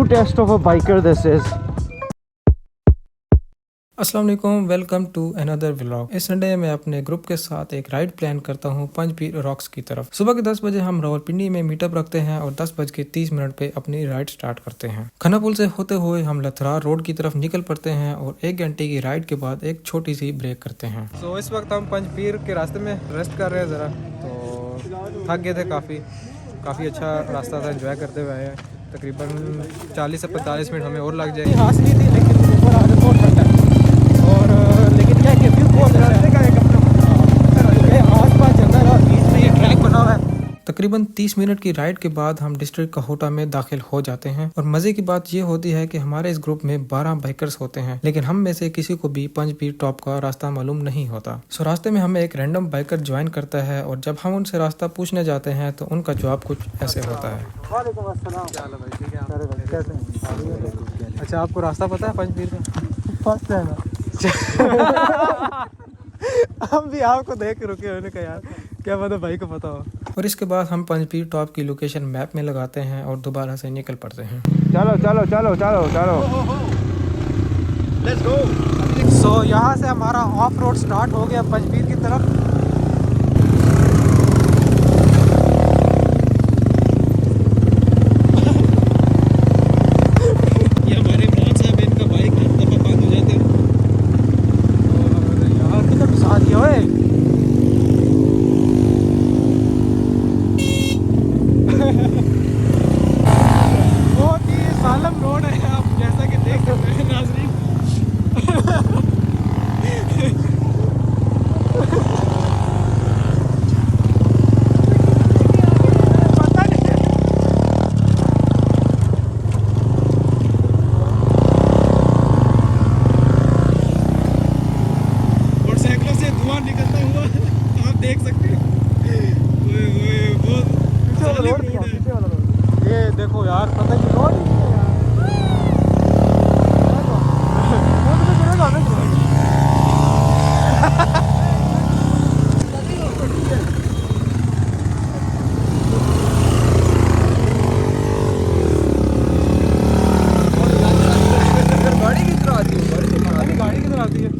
test of a biker this is. अस्सलाम वालेकुम, welcome to another vlog. इस Sunday मैं अपने ग्रुप के साथ एक राइड प्लान करता हूँ पंजपीर रॉक्स की तरफ। सुबह के 10 बजे हम रावलपिंडी में मीटअप रखते हैं और 10:30 पे अपनी राइड स्टार्ट करते हैं। खन्ना पुल से होते हुए हम लथरार रोड की तरफ निकल पड़ते हैं और 1 घंटे की राइड के बाद एक छोटी सी ब्रेक करते हैं। तो इस वक्त हम पंजपीर के रास्ते में रेस्ट कर रहे हैं ज़रा, तो थक गए थे काफ़ी अच्छा रास्ता था, एंजॉय करते हुए आए हैं। तकरीबन 40 से 45 मिनट हमें और लग जाएगी। खास नहीं थी लेकिन ऊपर आगे बहुत ठंडा है और लेकिन क्या कि व्यू बहुत रास्ते का एक आसपास जंगल और बीच में ये ट्रैक बना हुआ है। तकरीबन 30 मिनट की राइड के बाद हम डिस्ट्रिक्ट कहोटा में दाखिल हो जाते हैं और मजे की बात ये होती है कि हमारे इस ग्रुप में 12 बाइकर्स होते हैं, लेकिन हम में से किसी को भी पंजपीर टॉप का रास्ता मालूम नहीं होता। सो रास्ते में हमें एक रैंडम बाइकर ज्वाइन करता है और जब हम उनसे रास्ता पूछने जाते हैं तो उनका जवाब कुछ ऐसे होता है। अच्छा, आपको रास्ता पता है पंजपीर का? फर्स्ट टाइम हम भी आपको देख के रुके, उन्होंने कहा यार क्या पता भाई को पता हो। और इसके बाद हम पंजपीर टॉप की लोकेशन मैप में लगाते हैं और दोबारा से निकल पड़ते हैं। चलो चलो चलो चलो चलो लेट्स गो। सो यहाँ से हमारा ऑफ रोड स्टार्ट हो गया पंजपीर की तरफ। देख सकते हैं ये देखो यार, पता नहीं रोड गाड़ी की तरह आती है, गाड़ी की तरह आती है।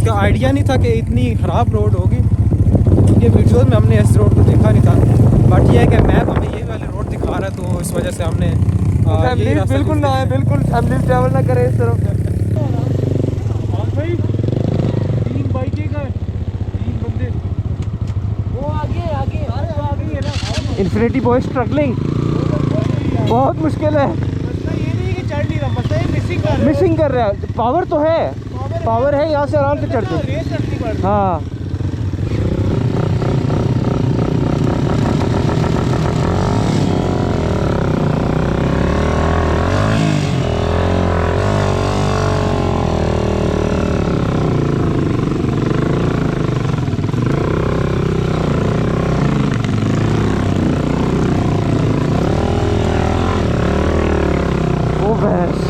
का आइडिया नहीं था कि इतनी ख़राब रोड होगी, क्योंकि वीडियोस में हमने इस रोड को देखा नहीं था। बट ये है कि मैप हमें ये वाले रोड दिखा रहा है, तो इस वजह से हमने बिल्कुल ना है, बिल्कुल फैमिली ट्रैवल ना करें इस तरफ। भाई 3 बाइकें का 3 बंदे वो आगे आगे है ना। इन्फिनिटी बॉय स्ट्रगलिंग, बहुत मुश्किल है। ये नहीं कि चढ़ नहीं रहा, मतलब मिसिंग कर रहा है। पावर तो है, पावर है, यहाँ से आराम से चढ़ते। हाँ वो भैंस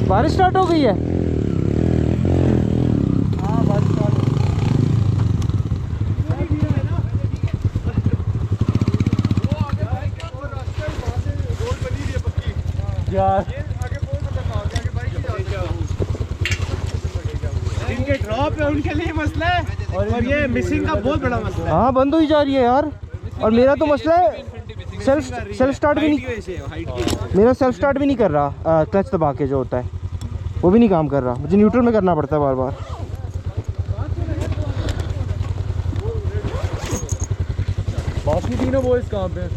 बारिश स्टार्ट हो गई है। हाँ बारिश स्टार्ट हो गई यार। उनके लिए मसला है और ये मिसिंग का बहुत बड़ा मसला है। हाँ बंद हो ही जा रही है यार। और मेरा तो मसला है सेल्फ स्टार्ट भी नहीं, मेरा सेल्फ स्टार्ट भी नहीं कर रहा। क्लच दबा के जो होता है वो भी नहीं काम कर रहा, मुझे न्यूट्रल में करना पड़ता है बार बार। बाकी तीनों बॉयज कहाँ पे?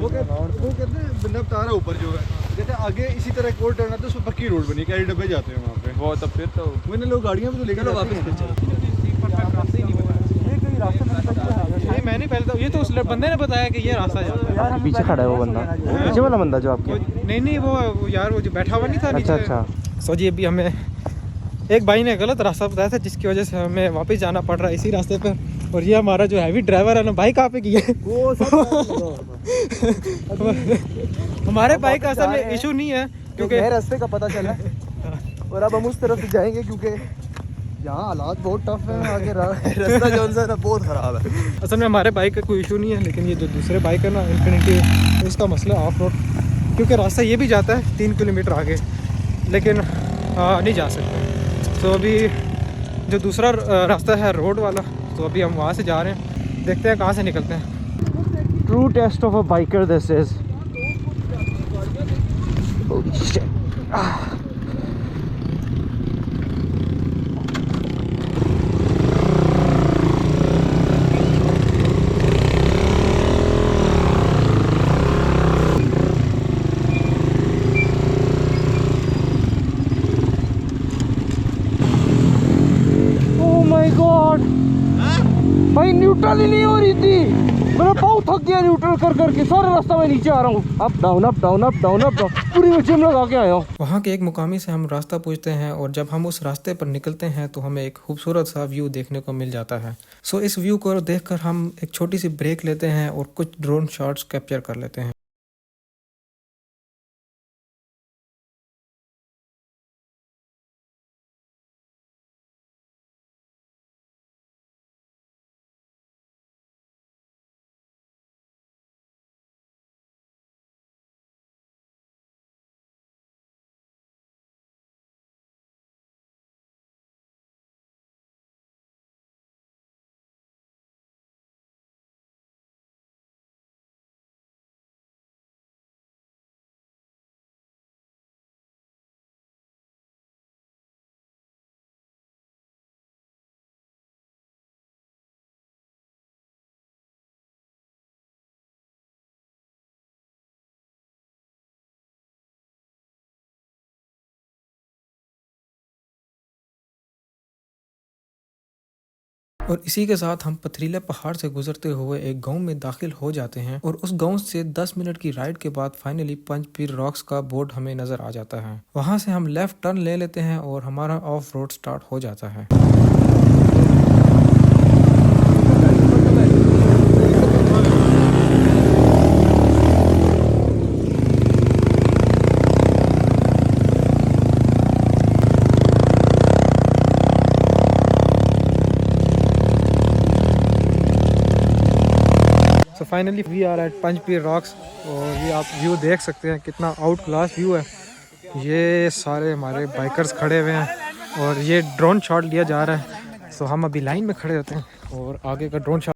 वो कहते हैं बिना तारा ऊपर जो है, कहते हैं आगे इसी तरह एक और टर्न आता है, उसमें पक्की रोड बनी, कैरी डब्बे जाते हैं वहाँ पे। वो तब फिर तो मैंने लोग गाड़ियाँ भी तो लेकर वापस नहीं, मैंने पहले तो ये तो उस बंदे ने बताया कि ये रास्ता जाता है। पीछे खड़ा है वो बंदा, पीछे वाला बंदा जो आपके। नहीं वो यार वो जो बैठा हुआ नहीं था नीचे। अच्छा। सो जी अभी हमें एक भाई ने गलत रास्ता बताया था जिसकी वजह से हमें वापस जाना पड़ रहा है इसी रास्ते पर। और ये हमारा जो हैवी ड्राइवर है ना, भाई कहाँ पे किया है वो हमारे बाइक का असल में इशू नहीं है क्योंकि रास्ते का पता चला और अब हम उस तरफ से जाएंगे क्योंकि यहाँ हालात बहुत टफ है। आगे रास्ता जो है ना बहुत ख़राब है। असल में हमारे बाइक का कोई इशू नहीं है, लेकिन ये जो दूसरे बाइक है ना इन्फिनिटी, इसका मसला ऑफ रोड, क्योंकि रास्ता ये भी जाता है 3 किलोमीटर आगे, लेकिन नहीं जा सकते। तो अभी जो दूसरा रास्ता है रोड वाला, तो अभी हम वहाँ से जा रहे हैं, देखते हैं कहाँ से निकलते हैं। True test of a biker this is. भाई न्यूट्रल ही नहीं हो रही थी, मेरा पाँव थक गया न्यूट्रल कर करके। सारे रास्ता में नीचे आ रहा हूँ, up down up down up down up down, पूरी में जिम लगा के आया हूँ। वहाँ के एक मुकामी से हम रास्ता पूछते हैं और जब हम उस रास्ते पर निकलते हैं तो हमें एक खूबसूरत सा व्यू देखने को मिल जाता है। सो इस व्यू को देखकर हम एक छोटी सी ब्रेक लेते हैं और कुछ ड्रोन शॉट्स कैप्चर कर लेते हैं। और इसी के साथ हम पथरीले पहाड़ से गुजरते हुए एक गांव में दाखिल हो जाते हैं और उस गांव से 10 मिनट की राइड के बाद फाइनली पंचपीर रॉक्स का बोर्ड हमें नजर आ जाता है। वहां से हम लेफ्ट टर्न ले लेते हैं और हमारा ऑफ रोड स्टार्ट हो जाता है। तो finally we are at Panchpeer rocks और ये आप व्यू देख सकते हैं, कितना आउट क्लास व्यू है। ये सारे हमारे बाइकर्स खड़े हुए हैं और ये ड्रोन शॉट लिया जा रहा है। सो हम अभी लाइन में खड़े होते हैं और आगे का ड्रोन शॉट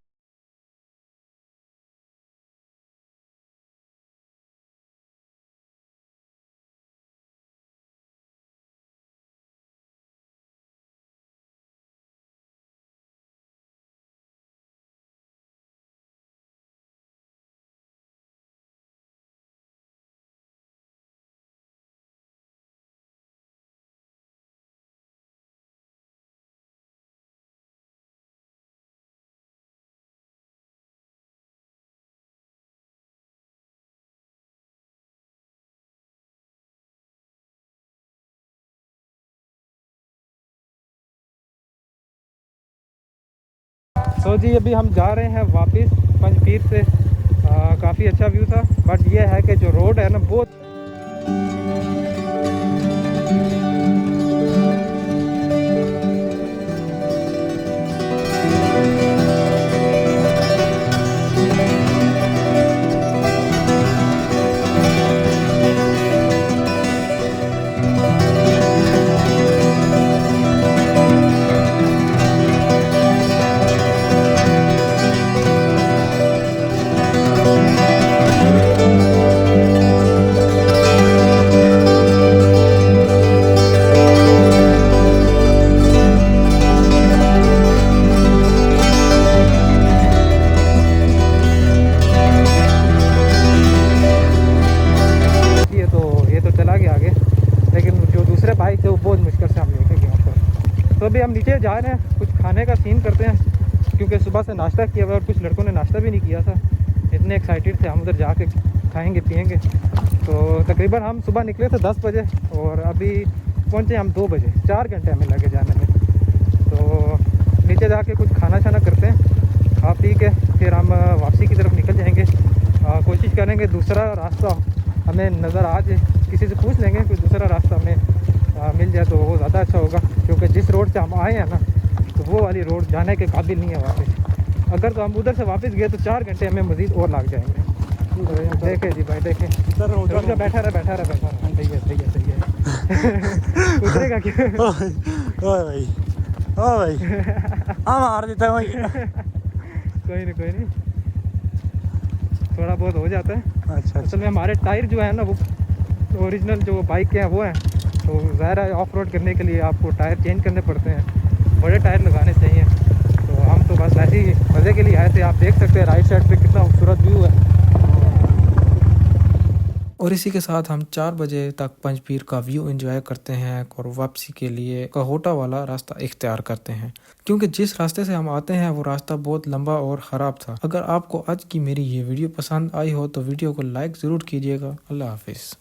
तो जी अभी हम जा रहे हैं वापस पंचपीर से। काफ़ी अच्छा व्यू था, बट ये है कि जो रोड है ना बहुत जा रहे हैं, कुछ खाने का सीन करते हैं क्योंकि सुबह से नाश्ता किया हुआ और कुछ लड़कों ने नाश्ता भी नहीं किया था। इतने एक्साइटेड थे हम उधर जाके खाएंगे पिएंगे। तो तकरीबन हम सुबह निकले थे 10 बजे और अभी पहुँचे हम 2 बजे। 4 घंटे हमें लगे जाने में। तो नीचे जाके कुछ खाना शाना करते हैं, खा पी के फिर हम वापसी की तरफ निकल जाएंगे। कोशिश करेंगे दूसरा रास्ता हमें नज़र आ जाए, किसी से पूछ लेंगे कोई दूसरा रास्ता हमें मिल जाए तो वो ज़्यादा अच्छा होगा, क्योंकि जिस रोड से हम आए हैं ना तो वो वाली रोड जाने के काबिल नहीं है वापस। अगर तो हम उधर से वापस गए तो 4 घंटे हमें मज़ीद और लग जाएंगे। तो देखे जी भाई देखे, बैठा रहा सही है उतरेगा क्यों? ओ भाई हाँ मार देता है कोई नहीं, थोड़ा बहुत हो जाता है। अच्छा असल में हमारे टायर जो है ना वो ओरिजिनल जो बाइक के हैं वो हैं, तो ज़ाहिर है ऑफ रोड करने के लिए आपको टायर चेंज करने पड़ते हैं, बड़े टायर लगाने चाहिए। तो हम तो बस ऐसे ही मज़े के लिए आए थे। आप देख सकते हैं राइट साइड पे कितना खूबसूरत व्यू है। और इसी के साथ हम 4 बजे तक पंजपीर का व्यू एंजॉय करते हैं और वापसी के लिए कहोटा वाला रास्ता इख्तियार करते हैं, क्योंकि जिस रास्ते से हम आते हैं वो रास्ता बहुत लंबा और ख़राब था। अगर आपको आज की मेरी ये वीडियो पसंद आई हो तो वीडियो को लाइक ज़रूर कीजिएगा। अल्लाह हाफिज़।